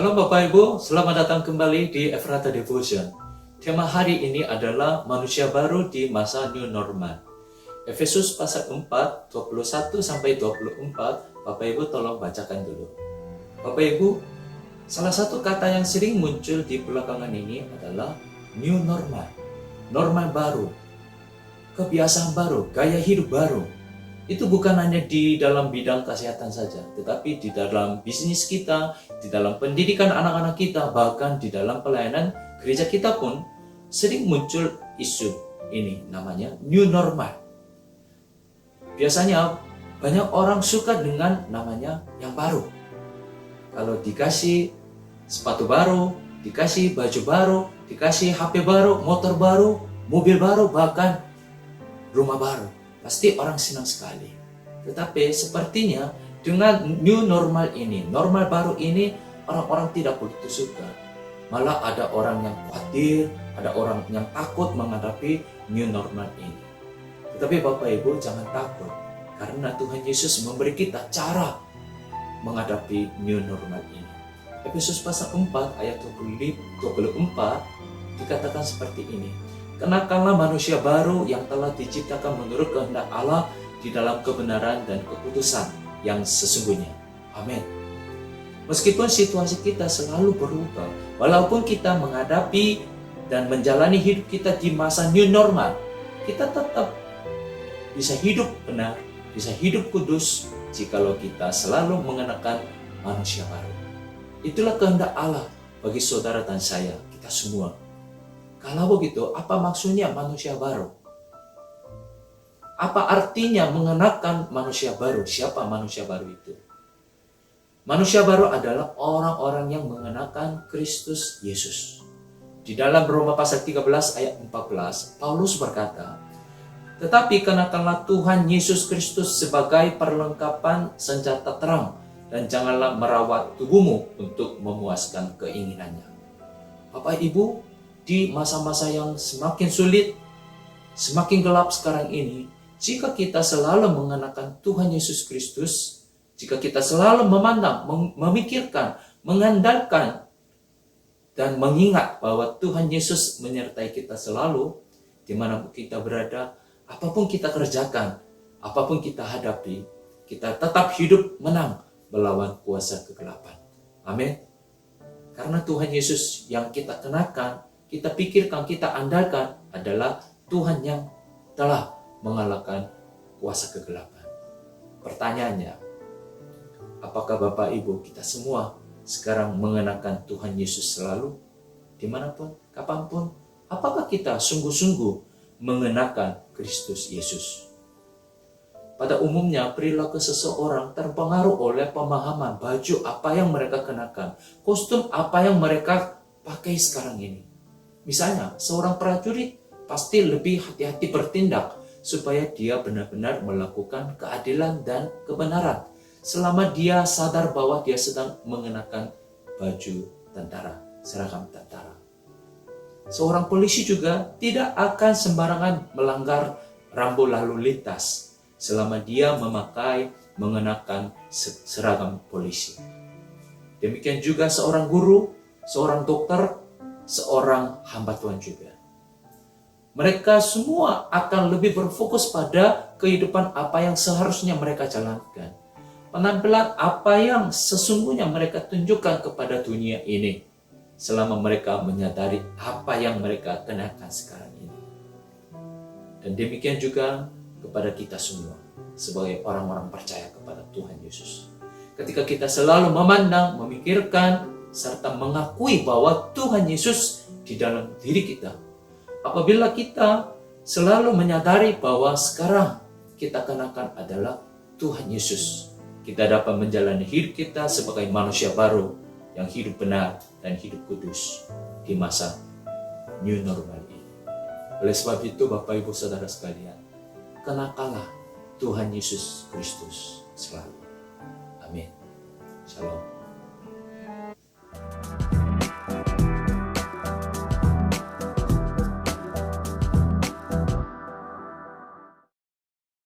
Shalom Bapak Ibu, selamat datang kembali di Efrata Devotion. Tema hari ini adalah manusia baru di masa new normal. Efesus pasal 4, 21-24, Bapak Ibu tolong bacakan dulu. Bapak Ibu, salah satu kata yang sering muncul di belakangan ini adalah new normal. Normal baru, kebiasaan baru, gaya hidup baru. Itu bukan hanya di dalam bidang kesehatan saja, tetapi di dalam bisnis kita, di dalam pendidikan anak-anak kita, bahkan di dalam pelayanan gereja kita pun sering muncul isu ini, namanya new normal. Biasanya banyak orang suka dengan namanya yang baru. Kalau dikasih sepatu baru, dikasih baju baru, dikasih HP baru, motor baru, mobil baru, bahkan rumah baru, pasti orang senang sekali. Tetapi sepertinya dengan new normal ini, normal baru ini, orang-orang tidak begitu suka. Malah ada orang yang khawatir, ada orang yang takut menghadapi new normal ini. Tetapi Bapak Ibu jangan takut, karena Tuhan Yesus memberi kita cara menghadapi new normal ini. Efesus pasal 4 ayat 24 dikatakan seperti ini. Kenakanlah manusia baru yang telah diciptakan menurut kehendak Allah di dalam kebenaran dan keputusan yang sesungguhnya. Amin. Meskipun situasi kita selalu berubah, walaupun kita menghadapi dan menjalani hidup kita di masa new normal, kita tetap bisa hidup benar, bisa hidup kudus jikalau kita selalu mengenakan manusia baru. Itulah kehendak Allah bagi saudara dan saya, kita semua. Kalau begitu, apa maksudnya manusia baru? Apa artinya mengenakan manusia baru? Siapa manusia baru itu? Manusia baru adalah orang-orang yang mengenakan Kristus Yesus. Di dalam Roma pasal 13 ayat 14, Paulus berkata, "Tetapi kenakanlah Tuhan Yesus Kristus sebagai perlengkapan senjata terang, dan janganlah merawat tubuhmu untuk memuaskan keinginannya." Bapak Ibu, di masa-masa yang semakin sulit, semakin gelap sekarang ini, jika kita selalu mengenakan Tuhan Yesus Kristus, jika kita selalu memandang, memikirkan, mengandalkan, dan mengingat bahwa Tuhan Yesus menyertai kita selalu, dimanapun kita berada, apapun kita kerjakan, apapun kita hadapi, kita tetap hidup menang melawan kuasa kegelapan. Amin. Karena Tuhan Yesus yang kita kenakan, kita pikirkan, kita andalkan adalah Tuhan yang telah mengalahkan kuasa kegelapan. Pertanyaannya, apakah Bapak Ibu kita semua sekarang mengenakan Tuhan Yesus selalu? Dimanapun, kapanpun, apakah kita sungguh-sungguh mengenakan Kristus Yesus? Pada umumnya, perilaku seseorang terpengaruh oleh pemahaman baju apa yang mereka kenakan, kostum apa yang mereka pakai sekarang ini. Misalnya, seorang prajurit pasti lebih hati-hati bertindak supaya dia benar-benar melakukan keadilan dan kebenaran selama dia sadar bahwa dia sedang mengenakan baju tentara, seragam tentara. Seorang polisi juga tidak akan sembarangan melanggar rambu lalu lintas selama dia mengenakan seragam polisi. Demikian juga seorang guru, seorang dokter, seorang hamba Tuhan juga. Mereka semua akan lebih berfokus pada kehidupan apa yang seharusnya mereka jalankan. Penampilan apa yang sesungguhnya mereka tunjukkan kepada dunia ini selama mereka menyadari apa yang mereka kenakan sekarang ini. Dan demikian juga kepada kita semua sebagai orang-orang percaya kepada Tuhan Yesus. Ketika kita selalu memandang, memikirkan, serta mengakui bahwa Tuhan Yesus di dalam diri kita. Apabila kita selalu menyadari bahwa sekarang kita kenakan adalah Tuhan Yesus, kita dapat menjalani hidup kita sebagai manusia baru yang hidup benar dan hidup kudus di masa new normal ini. Oleh sebab itu, Bapak Ibu Saudara sekalian, kenakanlah Tuhan Yesus Kristus selalu. Amin. Shalom.